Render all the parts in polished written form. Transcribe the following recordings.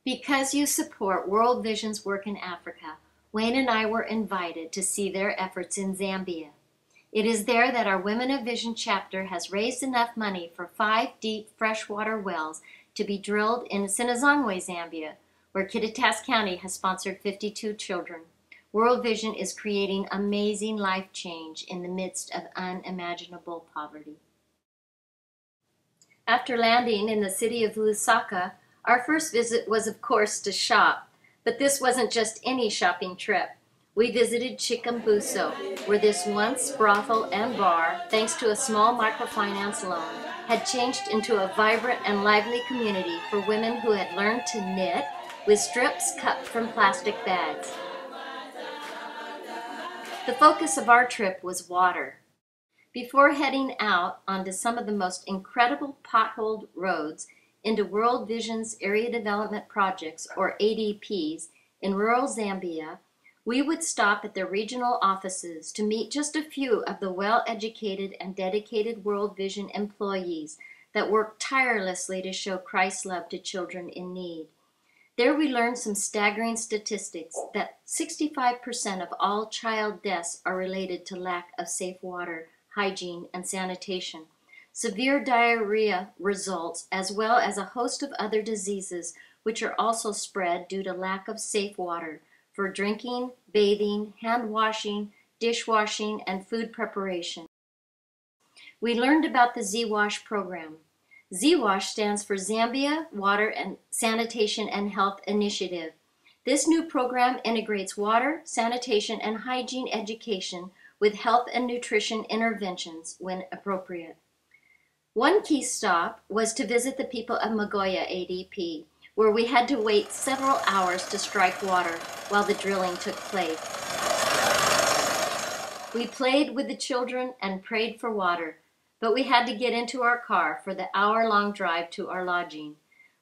Because you support World Vision's work in Africa, Wayne and I were invited to see their efforts in Zambia. It is there that our Women of Vision chapter has raised enough money for 5 deep freshwater wells to be drilled in Sinazongwe, Zambia, where Kittitas County has sponsored 52 children. World Vision is creating amazing life change in the midst of unimaginable poverty. After landing in the city of Lusaka, our first visit was, of course, to shop. But this wasn't just any shopping trip. We visited Chikambuso, where this once brothel and bar, thanks to a small microfinance loan, had changed into a vibrant and lively community for women who had learned to knit with strips cut from plastic bags. The focus of our trip was water. Before heading out onto some of the most incredible potholed roads into World Vision's Area Development Projects, or ADPs, in rural Zambia, we would stop at their regional offices to meet just a few of the well-educated and dedicated World Vision employees that work tirelessly to show Christ's love to children in need. There we learned some staggering statistics that 65% of all child deaths are related to lack of safe water, hygiene, and sanitation. Severe diarrhea results, as well as a host of other diseases which are also spread due to lack of safe water for drinking, bathing, hand washing, dishwashing, and food preparation. We learned about the ZWASH program. ZWASH stands for Zambia Water and Sanitation and Health Initiative. This new program integrates water, sanitation, and hygiene education with health and nutrition interventions when appropriate. One key stop was to visit the people of Magoya ADP, where we had to wait several hours to strike water while the drilling took place. We played with the children and prayed for water, but we had to get into our car for the hour-long drive to our lodging.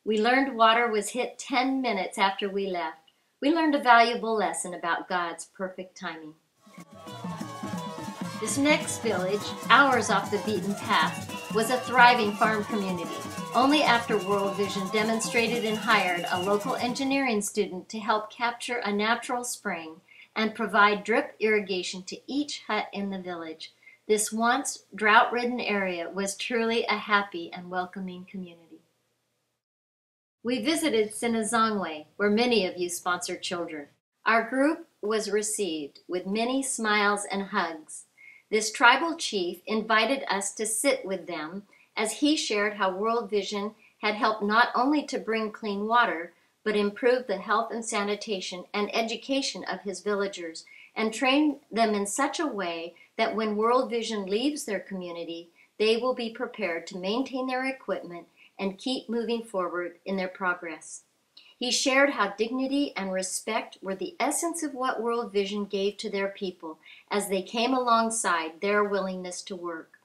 We learned water was hit 10 minutes after we left. We learned a valuable lesson about God's perfect timing. This next village, hours off the beaten path, was a thriving farm community. Only after World Vision demonstrated and hired a local engineering student to help capture a natural spring and provide drip irrigation to each hut in the village, this once drought-ridden area was truly a happy and welcoming community. We visited Sinazongwe, where many of you sponsor children. Our group was received with many smiles and hugs. This tribal chief invited us to sit with them as he shared how World Vision had helped not only to bring clean water, but improve the health and sanitation and education of his villagers and train them in such a way that when World Vision leaves their community, they will be prepared to maintain their equipment and keep moving forward in their progress. He shared how dignity and respect were the essence of what World Vision gave to their people as they came alongside their willingness to work.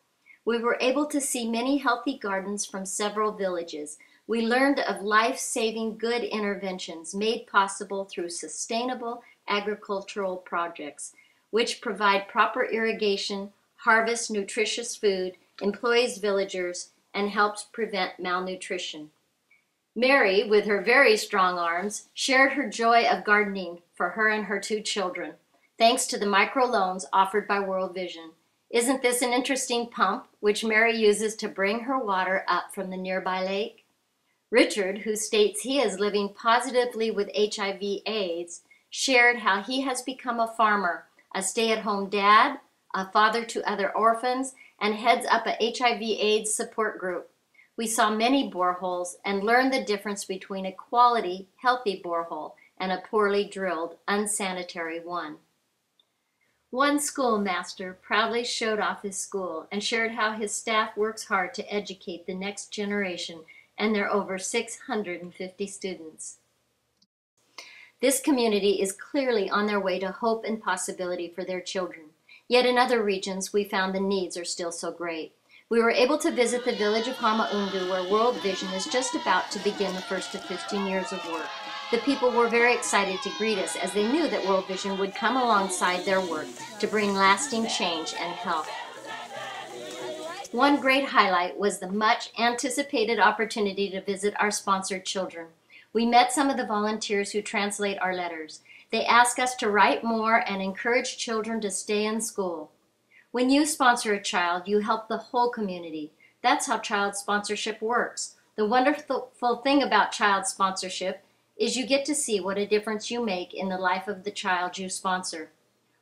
We were able to see many healthy gardens from several villages. We learned of life-saving good interventions made possible through sustainable agricultural projects, which provide proper irrigation, harvest nutritious food, employs villagers, and helps prevent malnutrition. Mary, with her very strong arms, shared her joy of gardening for her and her 2 children, thanks to the microloans offered by World Vision. Isn't this an interesting pump, which Mary uses to bring her water up from the nearby lake? Richard, who states he is living positively with HIV/AIDS, shared how he has become a farmer, a stay-at-home dad, a father to other orphans, and heads up a HIV/AIDS support group. We saw many boreholes and learned the difference between a quality, healthy borehole and a poorly drilled, unsanitary one. One schoolmaster proudly showed off his school and shared how his staff works hard to educate the next generation and their over 650 students. This community is clearly on their way to hope and possibility for their children. Yet in other regions, we found the needs are still so great. We were able to visit the village of Hamaundu, where World Vision is just about to begin the first of 15 years of work. The people were very excited to greet us as they knew that World Vision would come alongside their work to bring lasting change and help. One great highlight was the much anticipated opportunity to visit our sponsored children. We met some of the volunteers who translate our letters. They ask us to write more and encourage children to stay in school. When you sponsor a child, you help the whole community. That's how child sponsorship works. The wonderful thing about child sponsorship is you get to see what a difference you make in the life of the child you sponsor.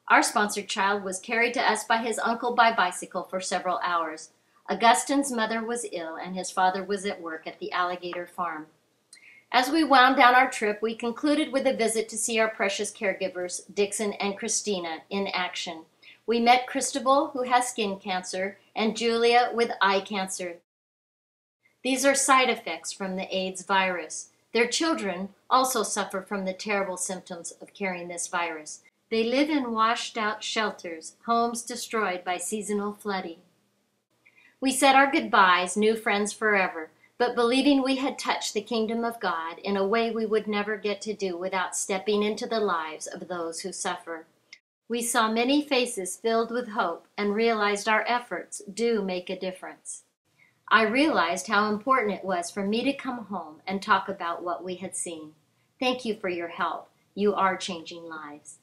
Our sponsored child was carried to us by his uncle by bicycle for several hours. Augustine's mother was ill and his father was at work at the alligator farm. As we wound down our trip, we concluded with a visit to see our precious caregivers, Dixon and Christina, in action. We met Cristobal, who has skin cancer, and Julia with eye cancer. These are side effects from the AIDS virus. Their children also suffer from the terrible symptoms of carrying this virus. They live in washed-out shelters, homes destroyed by seasonal flooding. We said our goodbyes, new friends forever, but believing we had touched the kingdom of God in a way we would never get to do without stepping into the lives of those who suffer. We saw many faces filled with hope and realized our efforts do make a difference. I realized how important it was for me to come home and talk about what we had seen. Thank you for your help. You are changing lives.